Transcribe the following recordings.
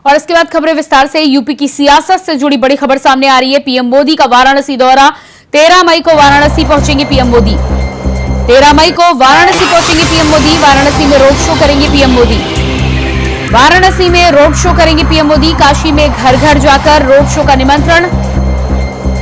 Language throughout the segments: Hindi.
और इसके बाद खबरें विस्तार से। यूपी की सियासत से जुड़ी बड़ी खबर सामने आ रही है। पीएम मोदी का वाराणसी दौरा। 13 मई को वाराणसी पहुंचेंगे पीएम मोदी। 13 मई को वाराणसी पहुंचेंगे पीएम मोदी। वाराणसी में रोड शो करेंगे पीएम मोदी। वाराणसी में रोड शो करेंगे पीएम मोदी। काशी में घर घर जाकर रोड शो का निमंत्रण।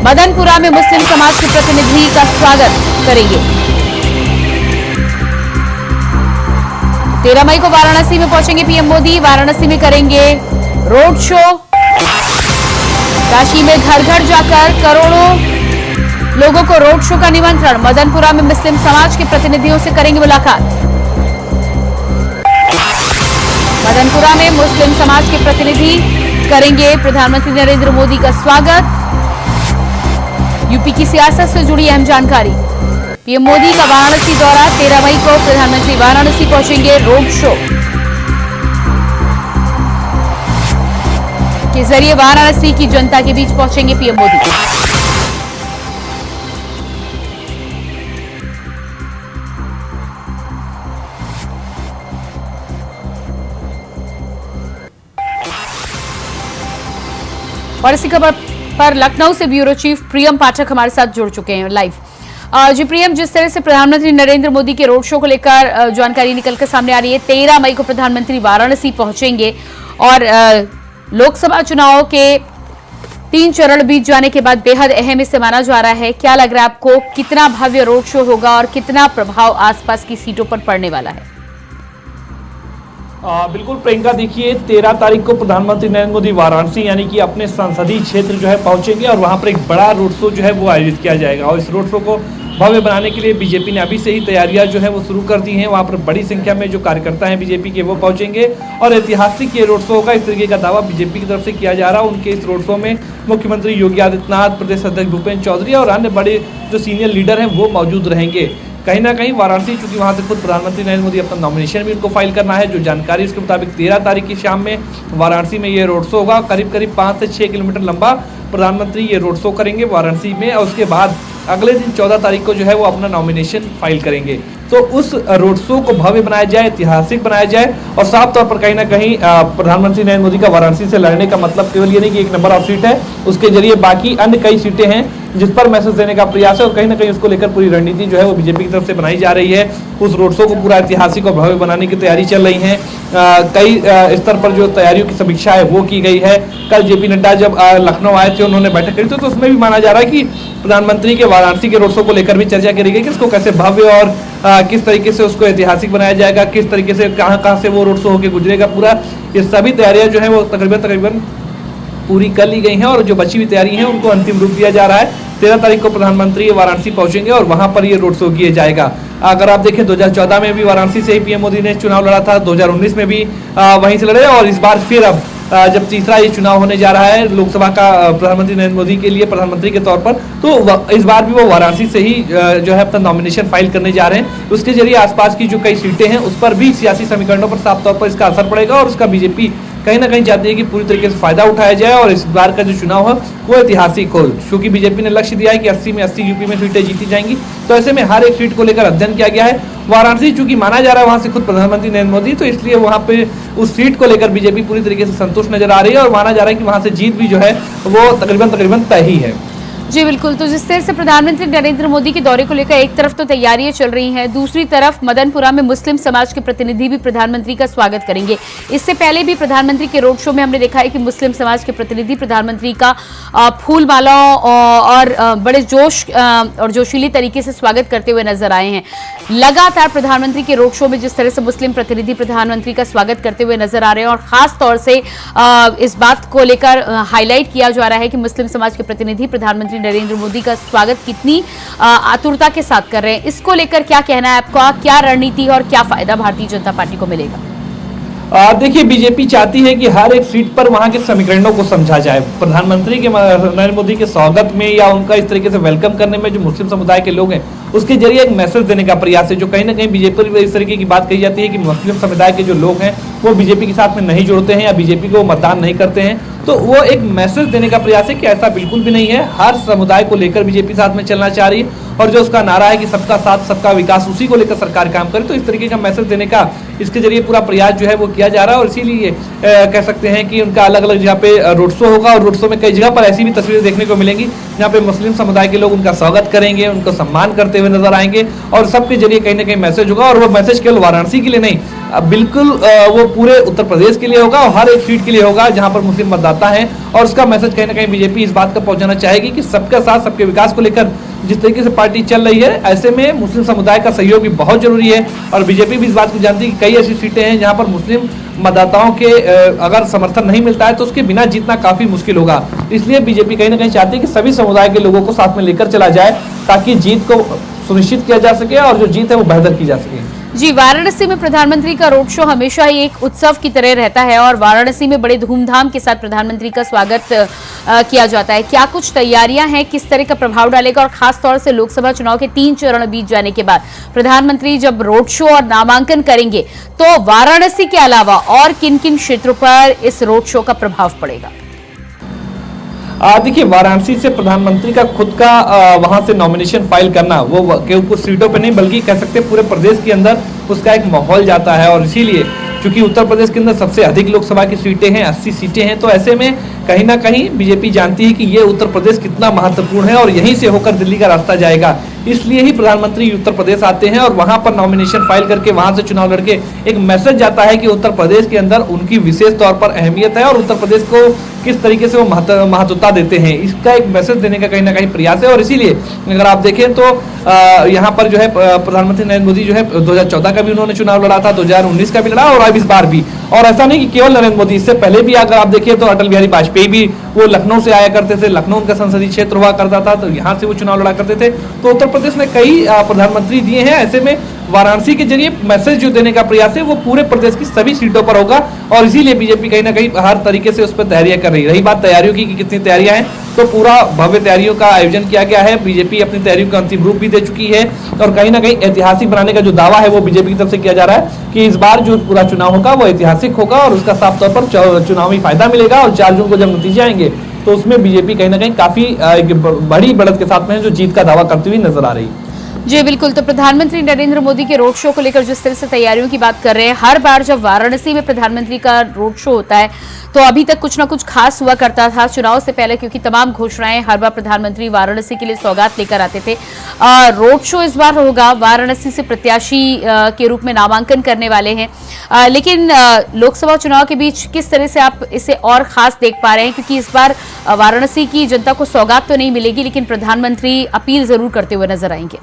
मदनपुरा में मुस्लिम समाज के प्रतिनिधि का स्वागत करेंगे। 13 मई को वाराणसी में पहुंचेंगे पीएम मोदी। वाराणसी में करेंगे रोड शो। काशी में घर घर जाकर करोड़ों लोगों को रोड शो का निमंत्रण। मदनपुरा में मुस्लिम समाज के प्रतिनिधियों से करेंगे मुलाकात। मदनपुरा में मुस्लिम समाज के प्रतिनिधि करेंगे प्रधानमंत्री नरेंद्र मोदी का स्वागत। यूपी की सियासत से जुड़ी अहम जानकारी। पीएम मोदी का वाराणसी दौरा। 13 मई को प्रधानमंत्री वाराणसी पहुंचेंगे। रोड शो के जरिए वाराणसी की जनता के बीच पहुंचेंगे पीएम मोदी। और इसी खबर पर लखनऊ से ब्यूरो चीफ प्रियम पाठक हमारे साथ जुड़ चुके हैं लाइव। जी प्रियम, जिस तरह से प्रधानमंत्री नरेंद्र मोदी के रोड शो को लेकर जानकारी निकलकर सामने आ रही है, 13 मई को प्रधानमंत्री वाराणसी पहुंचेंगे और लोकसभा चुनाव के 3 चरण बीत जाने के बाद बेहद अहम इसे माना जा रहा है। क्या लग रहा है आपको, कितना भव्य रोड शो होगा और कितना प्रभाव आसपास की सीटों पर पड़ने वाला है? बिल्कुल प्रियंका, देखिए 13 तारीख को प्रधानमंत्री नरेंद्र मोदी वाराणसी यानी कि अपने संसदीय क्षेत्र जो है पहुंचेंगे और वहां पर एक बड़ा रोड शो जो है वो आयोजित किया जाएगा। और इस रोड शो को भव्य बनाने के लिए बीजेपी ने अभी से ही तैयारियां जो है वो शुरू कर दी हैं। वहां पर बड़ी संख्या में जो कार्यकर्ता हैं बीजेपी के वो पहुंचेंगे और ऐतिहासिक ये रोड शो होगा, इस तरीके का दावा बीजेपी की तरफ से किया जा रहा है। उनके इस रोड शो में मुख्यमंत्री योगी आदित्यनाथ, प्रदेश अध्यक्ष भूपेंद्र चौधरी और अन्य बड़े जो सीनियर लीडर हैं वो मौजूद रहेंगे। कहीं ना कहीं वाराणसी, चूंकि वहां से खुद प्रधानमंत्री नरेंद्र मोदी अपना नॉमिनेशन भी उनको फाइल करना है। जो जानकारी उसके मुताबिक 13 तारीख की शाम में वाराणसी में ये रोड शो होगा। करीब 5 से 6 किलोमीटर लंबा प्रधानमंत्री ये रोड शो करेंगे वाराणसी में और उसके बाद अगले दिन 14 तारीख को जो है वो अपना नॉमिनेशन फाइल करेंगे। तो उस रोड शो को भव्य बनाया जाए, ऐतिहासिक बनाया जाए और साफ तौर पर कहीं ना कहीं प्रधानमंत्री नरेंद्र मोदी का वाराणसी से लड़ने का मतलब केवल ये नहीं कि 1 नंबर ऑफ सीट है, उसके जरिए बाकी अन्य कई सीटें हैं जिस पर मैसेज देने का प्रयास है और कहीं ना कहीं उसको लेकर पूरी रणनीति जो है वो बीजेपी की तरफ से बनाई जा रही है। उस रोड शो को पूरा ऐतिहासिक और भव्य बनाने की तैयारी चल रही है। कई स्तर पर जो तैयारियों की समीक्षा है वो की गई है। कल जेपी नड्डा जब लखनऊ आए थे, उन्होंने बैठक करी थी, तो उसमें भी माना जा रहा है कि प्रधानमंत्री के वाराणसी के रोड शो को लेकर भी चर्चा करी गई कि इसको कैसे भव्य और किस तरीके से उसको ऐतिहासिक बनाया जाएगा, किस तरीके से कहां से वो रोड शो होकर गुजरेगा पूरा। ये सभी तैयारियां जो है वो तकरीबन पूरी कर ली गई हैं और जो बची हुई तैयारी है उनको अंतिम रूप दिया जा रहा है। 13 तारीख को प्रधानमंत्री वाराणसी पहुंचेंगे और वहां पर ये रोड शो किया जाएगा। अगर आप देखें 2014 में भी वाराणसी से ही पीएम मोदी ने चुनाव लड़ा था, 2019 में भी वहीं से लड़े और इस बार फिर अब जब तीसरा ये चुनाव होने जा रहा है लोकसभा का प्रधानमंत्री नरेंद्र मोदी के लिए प्रधानमंत्री के तौर पर, तो इस बार भी वो वाराणसी से ही जो है अपना नॉमिनेशन फाइल करने जा रहे हैं। उसके जरिए आसपास की जो कई सीटें हैं उस पर भी सियासी समीकरणों पर साफ तौर पर इसका असर पड़ेगा और उसका बीजेपी कहीं ना कहीं चाहती है कि पूरी तरीके से फायदा उठाया जाए और इस बार का जो चुनाव है वो ऐतिहासिक हो। क्योंकि बीजेपी ने लक्ष्य दिया है कि 80 में 80 यूपी में सीटें जीती जाएंगी, तो ऐसे में हर एक सीट को लेकर अध्ययन किया गया है। वाराणसी चूंकि माना जा रहा है वहां से खुद प्रधानमंत्री नरेंद्र मोदी, तो इसलिए वहां पे उस सीट को लेकर बीजेपी पूरी तरीके से संतुष्ट नजर आ रही है और माना जा रहा है कि वहां से जीत भी जो है वो तकरीबन तय ही है। जी बिल्कुल। तो जिस तरह से प्रधानमंत्री नरेंद्र मोदी के दौरे को लेकर एक तरफ तो तैयारियां चल रही हैं, दूसरी तरफ मदनपुरा में मुस्लिम समाज के प्रतिनिधि भी प्रधानमंत्री का स्वागत करेंगे। इससे पहले भी प्रधानमंत्री के रोड शो में हमने देखा है कि मुस्लिम समाज के प्रतिनिधि प्रधानमंत्री का फूल मालाओं और बड़े जोश और जोशीली तरीके से स्वागत करते हुए नजर आए हैं। लगातार प्रधानमंत्री के रोड शो में जिस तरह से मुस्लिम प्रतिनिधि प्रधानमंत्री का स्वागत करते हुए नजर आ रहे हैं और खास तौर से इस बात को लेकर हाईलाइट किया जा रहा है कि मुस्लिम समाज के प्रतिनिधि प्रधानमंत्री नरेंद्र मोदी का स्वागत कितनी आतुरता के साथ कर रहे हैं। इसको लेकर क्या कहना है आपका, क्या रणनीति और क्या फायदा भारतीय जनता पार्टी को मिलेगा? देखिए, बीजेपी चाहती है कि हर एक सीट पर वहां के समीकरणों को समझा जाए। प्रधानमंत्री के नरेंद्र मोदी के स्वागत में या उनका इस तरीके से वेलकम करने में जो मुस्लिम समुदाय के लोग हैं उसके जरिए एक मैसेज देने का प्रयास है। जो कहीं ना कहीं बीजेपी पर इस तरीके की बात कही जाती है कि मुस्लिम समुदाय के जो लोग हैं वो बीजेपी के साथ में नहीं जुड़ते हैं या बीजेपी को मतदान नहीं करते हैं, तो वो एक मैसेज देने का प्रयास है कि ऐसा बिल्कुल भी नहीं है। हर समुदाय को लेकर बीजेपी साथ में चलना चाह रही है और जो उसका नारा है कि सबका साथ सबका विकास, उसी को लेकर सरकार काम करे, तो इस तरीके का मैसेज देने का इसके जरिए पूरा प्रयास जो है वो किया जा रहा है। और इसीलिए कह सकते हैं कि उनका अलग अलग जगह पे रोड शो होगा और रोड शो में कई जगह पर ऐसी भी तस्वीरें देखने को मिलेंगी जहाँ पे मुस्लिम समुदाय के लोग उनका स्वागत करेंगे, उनको सम्मान करते हुए नजर आएंगे और सबके जरिए कहीं ना कहीं मैसेज होगा। और वो मैसेज केवल वाराणसी के लिए नहीं, बिल्कुल वो पूरे उत्तर प्रदेश के लिए होगा और हर एक सीट के लिए होगा जहां पर मुस्लिम मतदाता हैं। और उसका मैसेज कहीं ना कहीं बीजेपी इस बात का पहुंचाना चाहेगी कि सबका साथ सबके विकास को लेकर जिस तरीके से पार्टी चल रही है, ऐसे में मुस्लिम समुदाय का सहयोग भी बहुत जरूरी है। और बीजेपी भी इस बात को जानती है कि कई ऐसी सीटें हैं जहां पर मुस्लिम मतदाताओं के अगर समर्थन नहीं मिलता है तो उसके बिना जीतना काफी मुश्किल होगा। इसलिए बीजेपी कहीं ना कहीं चाहती है कि सभी समुदाय के लोगों को साथ में लेकर चला जाए ताकि जीत को सुनिश्चित किया जा सके और जो जीत है वो बेहतर की जा सके। जी, वाराणसी में प्रधानमंत्री का रोड शो हमेशा ही एक उत्सव की तरह रहता है और वाराणसी में बड़े धूमधाम के साथ प्रधानमंत्री का स्वागत किया जाता है। क्या कुछ तैयारियां हैं, किस तरह का प्रभाव डालेगा और खास तौर से लोकसभा चुनाव के 3 चरण बीत जाने के बाद प्रधानमंत्री जब रोड शो और नामांकन करेंगे तो वाराणसी के अलावा और किन किन क्षेत्रों पर इस रोड शो का प्रभाव पड़ेगा? देखिए, वाराणसी से प्रधानमंत्री का खुद का वहां से नॉमिनेशन फाइल करना वो कुछ सीटों पे नहीं बल्कि कह सकते हैं पूरे प्रदेश के अंदर उसका एक माहौल जाता है। और इसीलिए क्योंकि उत्तर प्रदेश के अंदर सबसे अधिक लोकसभा की सीटें हैं, 80 सीटें हैं, तो ऐसे में कहीं ना कहीं बीजेपी जानती है कि ये उत्तर प्रदेश कितना महत्वपूर्ण है और यहीं से होकर दिल्ली का रास्ता जाएगा। इसलिए ही प्रधानमंत्री उत्तर प्रदेश आते हैं और वहां पर नॉमिनेशन फाइल करके वहां से चुनाव लड़के एक मैसेज जाता है कि उत्तर प्रदेश के अंदर उनकी विशेष तौर पर अहमियत है और उत्तर प्रदेश को किस तरीके से वो महत्वता देते हैं, इसका एक मैसेज देने का कहीं ना कहीं प्रयास है। और इसीलिए अगर आप देखें तो यहाँ पर जो है प्रधानमंत्री नरेंद्र मोदी जो है 2014 का भी उन्होंने चुनाव लड़ा था, 2019 का भी लड़ा और अब इस बार भी। और ऐसा नहीं कि केवल नरेंद्र मोदी, इससे पहले भी अगर आप देखिए तो अटल बिहारी वाजपेयी भी वो लखनऊ से आया करते थे, लखनऊ उनका संसदीय क्षेत्र हुआ करता था, तो यहाँ से वो चुनाव लड़ा करते थे। तो उत्तर प्रदेश में कई प्रधानमंत्री दिए हैं, ऐसे में वाराणसी के जरिए मैसेज जो देने का प्रयास है वो पूरे प्रदेश की सभी सीटों पर होगा। और इसीलिए बीजेपी कहीं ना कहीं हर तरीके से उस पर तैयारियां कर रही है। रही बात तैयारियों की कि कितनी तैयारियां हैं, तो पूरा भव्य तैयारियों का आयोजन किया गया है। बीजेपी अपनी तैयारियों का अंतिम रूप भी दे चुकी है और कहीं ना कहीं ऐतिहासिक बनाने का जो दावा है वो बीजेपी की तरफ से किया जा रहा है कि इस बार जो पूरा चुनाव होगा वो ऐतिहासिक होगा और उसका साफ तौर पर चुनावी फायदा मिलेगा। और 4 जून को जब नतीजे आएंगे तो उसमें बीजेपी कहीं ना कहीं काफी बड़ी बढ़त के साथ में जो जीत का दावा करती हुई नजर आ रही है। जी बिल्कुल, तो प्रधानमंत्री नरेंद्र मोदी के रोड शो को लेकर जिस तरह से तैयारियों की बात कर रहे हैं, हर बार जब वाराणसी में प्रधानमंत्री का रोड शो होता है तो अभी तक कुछ ना कुछ खास हुआ करता था चुनाव से पहले, क्योंकि तमाम घोषणाएं हर बार प्रधानमंत्री वाराणसी के लिए सौगात लेकर आते थे। रोड शो इस बार होगा, वाराणसी से प्रत्याशी के रूप में नामांकन करने वाले हैं, लेकिन लोकसभा चुनाव के बीच किस तरह से आप इसे और खास देख पा रहे हैं, क्योंकि इस बार वाराणसी की जनता को सौगात तो नहीं मिलेगी लेकिन प्रधानमंत्री अपील जरूर करते हुए नजर आएंगे।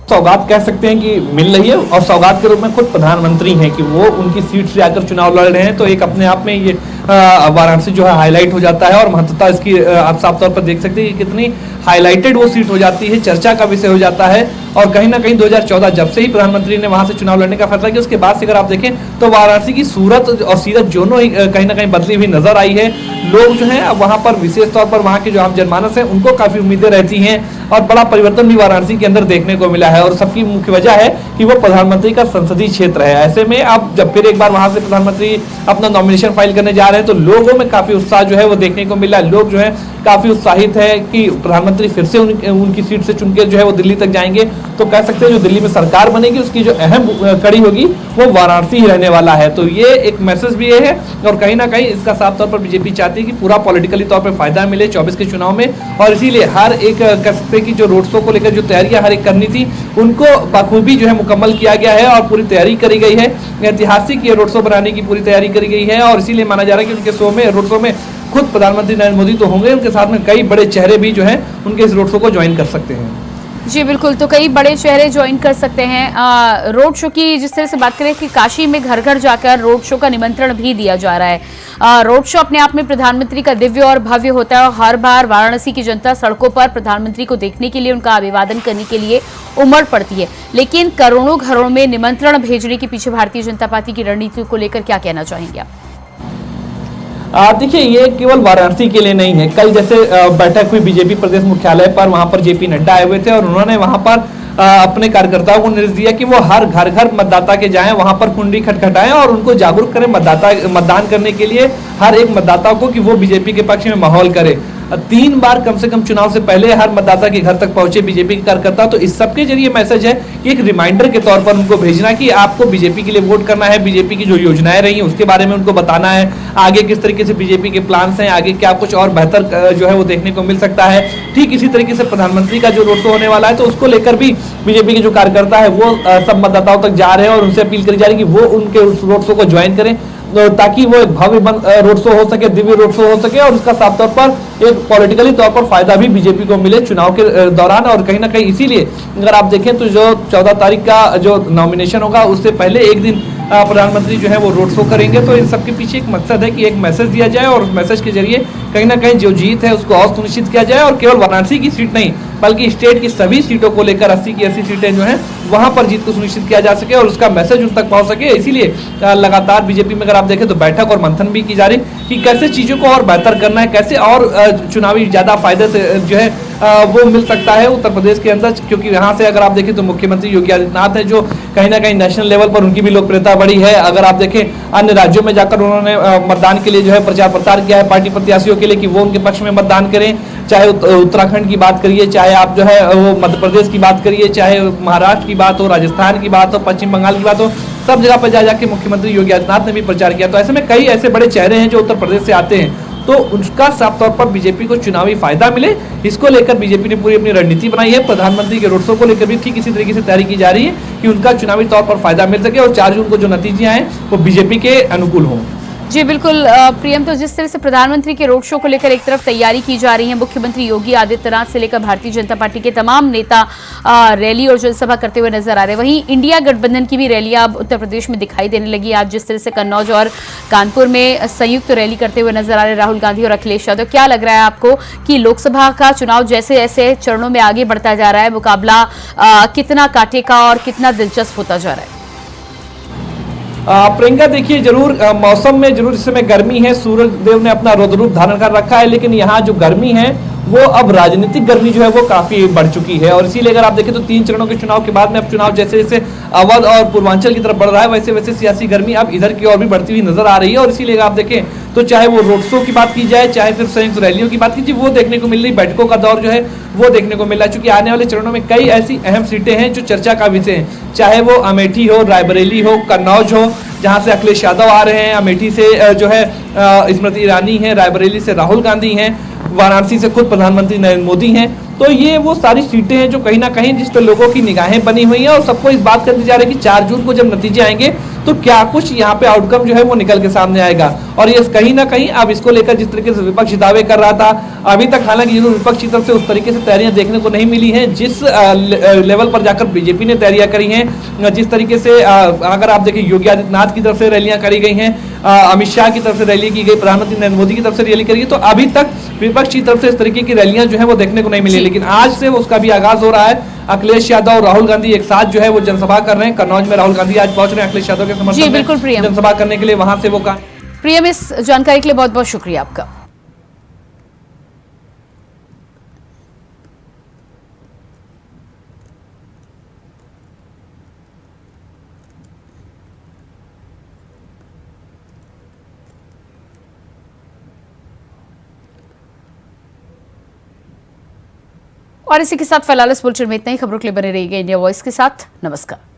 सौगात कह सकते हैं कि मिल रही है और सौगात के रूप में खुद प्रधानमंत्री हैं कि वो उनकी सीट से आकर चुनाव लड़ रहे हैं, तो एक अपने आप में ये वाराणसी जो है हाईलाइट हो जाता है और महत्वता इसकी आप साफ तौर पर देख सकते हैं कि कितनी हाईलाइटेड वो सीट हो जाती है, चर्चा का विषय हो जाता है। और कहीं ना कहीं 2014 जब से ही प्रधानमंत्री ने वहां से चुनाव लड़ने का फैसला किया, उसके बाद से अगर आप देखें तो वाराणसी की सूरत और सीरत दोनों ही कहीं ना कहीं बदली हुई नजर आई है। लोग जो है वहां पर विशेष तौर पर वहां के जो आम जनमानस है उनको काफी उम्मीदें रहती हैं और बड़ा परिवर्तन भी वाराणसी के अंदर देखने को मिला है। और सबकी मुख्य वजह है कि वो प्रधानमंत्री का संसदीय क्षेत्र है। ऐसे में अब जब फिर एक बार वहां से प्रधानमंत्री अपना नॉमिनेशन फाइल करने जा रहे हैं तो लोगों में काफी उत्साह जो है वो देखने को मिला। लोग जो है काफी उत्साहित है कि प्रधानमंत्री फिर से उनकी सीट से चुनकर जो है वो दिल्ली तक जाएंगे। तो कह सकते हैं जो दिल्ली में सरकार बनेगी उसकी जो अहम कड़ी होगी वो वाराणसी ही रहने वाला है। तो ये एक मैसेज भी ये है और कहीं ना कहीं इसका साफ तौर पर बीजेपी चाहती है कि पूरा पॉलिटिकली तौर पर फायदा मिले 24 के चुनाव में। और इसीलिए हर एक कह सकते हैं कि जो रोड शो को लेकर जो तैयारियां हर एक करनी थी उनको बखूबी जो है मुकम्मल किया गया है और पूरी तैयारी करी गई है। ऐतिहासिक ये रोड शो बनाने की पूरी तैयारी करी गई है और इसीलिए माना जा रहा है कि उनके रोड शो में खुद प्रधानमंत्री नरेंद्र मोदी तो होंगे, उनके साथ में कई बड़े चेहरे भी जो हैं उनके इस रोड शो को ज्वाइन कर सकते हैं। जी बिल्कुल, तो कई बड़े चेहरे ज्वाइन कर सकते हैं। रोड शो की जिस तरह से बात करें कि काशी में घर घर जाकर रोड शो का निमंत्रण भी दिया जा रहा है। रोड शो अपने आप में प्रधानमंत्री का दिव्य और भव्य होता है और हर बार वाराणसी की जनता सड़कों पर प्रधानमंत्री को देखने के लिए, उनका अभिवादन करने के लिए उमड़ पड़ती है। लेकिन करोड़ों घरों में निमंत्रण भेजने के पीछे भारतीय जनता पार्टी की रणनीति को लेकर क्या कहना चाहेंगे आप? देखिए, ये केवल वाराणसी के लिए नहीं है। कल जैसे बैठक हुई बीजेपी प्रदेश मुख्यालय पर, वहां पर जेपी नड्डा आए हुए थे और उन्होंने वहां पर अपने कार्यकर्ताओं को निर्देश दिया कि वो हर घर घर मतदाता के जाएं, वहां पर कुंडी खटखटाएं और उनको जागरूक करें मतदान करने के लिए हर एक मतदाता को कि वो बीजेपी के पक्ष में माहौल करे। 3 बार कम से कम चुनाव से पहले हर मतदाता के घर तक पहुंचे बीजेपी के कार्यकर्ता। तो इस सब के जरिए मैसेज है कि एक रिमाइंडर के तौर पर उनको भेजना कि आपको बीजेपी के लिए वोट करना है, बीजेपी की जो योजनाएं रही हैं उसके बारे में उनको बताना है, आगे किस तरीके से बीजेपी के प्लान्स हैं, आगे क्या कुछ और बेहतर जो है वो देखने को मिल सकता है। ठीक इसी तरीके से प्रधानमंत्री का जो रोड शो होने वाला है तो उसको लेकर भी बीजेपी के जो कार्यकर्ता है वो सब मतदाताओं तक जा रहे हैं और उनसे अपील करी जा रही है कि वो उनके उस रोड शो को ज्वाइन करें ताकि वो एक भव्य रोड शो हो सके, दिव्य रोड शो हो सके और उसका साफ तौर पर एक पॉलिटिकली तौर पर फायदा भी बीजेपी को मिले चुनाव के दौरान। और कहीं ना कहीं इसीलिए अगर आप देखें तो जो 14 तारीख का जो नॉमिनेशन होगा उससे पहले एक दिन प्रधानमंत्री जो है वो रोड शो करेंगे। तो इन सबके पीछे एक मकसद है कि एक मैसेज दिया जाए और उस मैसेज के जरिए कहीं ना कहीं जो जीत है उसको और सुनिश्चित किया जाए और केवल वाराणसी की सीट नहीं बल्कि स्टेट की सभी सीटों को लेकर 80 की 80 सीटें जो हैं वहां पर जीत को सुनिश्चित किया जा सके और उसका मैसेज उन तक पहुंच सके। इसीलिए लगातार बीजेपी में अगर आप देखें तो बैठक और मंथन भी की जा रही कि कैसे चीजों को और बेहतर करना है, कैसे और चुनावी ज्यादा फायदे से जो है वो मिल सकता है उत्तर प्रदेश के अंदर। क्योंकि यहाँ से अगर आप देखें तो मुख्यमंत्री योगी आदित्यनाथ है जो कहीं ना कहीं नेशनल लेवल पर उनकी भी लोकप्रियता बढ़ी है। अगर आप देखें अन्य राज्यों में जाकर उन्होंने मतदान के लिए जो है प्रचार प्रसार किया है पार्टी प्रत्याशियों के लिए कि वो उनके पक्ष में मतदान करें, चाहे उत्तराखंड की बात करिए, चाहे आप जो है वो मध्य प्रदेश की बात करिए, चाहे महाराष्ट्र की बात हो, राजस्थान की बात हो, पश्चिम बंगाल की बात हो, सब जगह पर जा जाके मुख्यमंत्री योगी आदित्यनाथ ने भी प्रचार किया। तो ऐसे में कई ऐसे बड़े चेहरे हैं जो उत्तर प्रदेश से आते हैं तो उसका साफ तौर पर बीजेपी को चुनावी फायदा मिले, इसको लेकर बीजेपी ने पूरी अपनी रणनीति बनाई है। प्रधानमंत्री के रोड शो को लेकर भी ठीक इसी तरीके से तैयारी की जा रही है कि उनका चुनावी तौर पर फायदा मिल सके और 4 जून को जो नतीजे आए वो बीजेपी के अनुकूल हों। जी बिल्कुल प्रियम, तो जिस तरह से प्रधानमंत्री के रोड शो को लेकर एक तरफ तैयारी की जा रही है, मुख्यमंत्री योगी आदित्यनाथ से लेकर भारतीय जनता पार्टी के तमाम नेता रैली और जनसभा करते हुए नजर आ रहे हैं। वहीं इंडिया गठबंधन की भी रैलियां अब उत्तर प्रदेश में दिखाई देने लगी। आज जिस तरह से कन्नौज और कानपुर में संयुक्त रैली करते हुए नजर आ रहे राहुल गांधी और अखिलेश यादव, क्या लग रहा है आपको कि लोकसभा का चुनाव जैसे जैसे चरणों में आगे बढ़ता जा रहा है, मुकाबला कितना कांटे का और कितना दिलचस्प होता जा रहा है? प्रियंका देखिए जरूर मौसम में जरूर इस समय गर्मी है, सूरज देव ने अपना रौद्र रूप धारण कर रखा है, लेकिन यहाँ जो गर्मी है वो अब राजनीतिक गर्मी जो है वो काफी बढ़ चुकी है। और इसीलिए अगर आप देखें तो 3 चरणों के चुनाव के बाद में अब चुनाव जैसे जैसे अवध और पूर्वांचल की तरफ बढ़ रहा है वैसे वैसे सियासी गर्मी अब इधर की ओर भी बढ़ती हुई नजर आ रही है। और इसीलिए आप देखें तो चाहे वो रोड शो की बात की जाए, चाहे फिर संयुक्त रैलियों की बात कीजिए, वो देखने को मिल रही, बैठकों का दौर जो है वो देखने को मिल रहा है। चूंकि आने वाले चरणों में कई ऐसी अहम सीटें हैं जो चर्चा का विषय है, चाहे वो अमेठी हो, रायबरेली हो, कन्नौज हो जहां से अखिलेश यादव आ रहे हैं, अमेठी से जो है स्मृति ईरानी है, रायबरेली से राहुल गांधी हैं, वाराणसी से खुद प्रधानमंत्री नरेंद्र मोदी हैं। तो ये वो सारी सीटें हैं जो कहीं ना कहीं जिस पर लोगों की निगाहें बनी हुई हैं और सबको इस बात करनी जा रही है कि 4 जून को जब नतीजे आएंगे तो क्या कुछ यहाँ पे आउटकम जो है वो निकल के सामने आएगा। और ये कहीं ना कहीं अब इसको लेकर जिस तरीके से विपक्ष दावे कर रहा था, अभी तक हालांकि जरूर विपक्ष की तरफ से उस तरीके से तैयारियां देखने को नहीं मिली हैं जिस लेवल पर जाकर बीजेपी ने तैयारियां करी हैं। जिस तरीके से अगर आप देखें योगी आदित्यनाथ की तरफ से रैलियां करी गई हैं, अमित शाह की तरफ से रैली की गई, प्रधानमंत्री नरेंद्र मोदी की तरफ से रैली करी गई, तो अभी तक विपक्ष की तरफ से इस तरीके की रैलियां जो है वो देखने को नहीं मिली। लेकिन आज से उसका भी आगाज हो रहा है। अखिलेश यादव और राहुल गांधी एक साथ जो है वो जनसभा कर रहे हैं। कन्नौज में राहुल गांधी आज पहुंच रहे हैं अखिलेश यादव के समर्थन में जनसभा करने के लिए, वहां से वो प्रियम, इस जानकारी के लिए बहुत बहुत शुक्रिया आपका। और इसी के साथ फिलहाल इस बुलेटिन में इतना ही। खबरों के लिए बने रहिएगा इंडिया वॉइस के साथ। नमस्कार।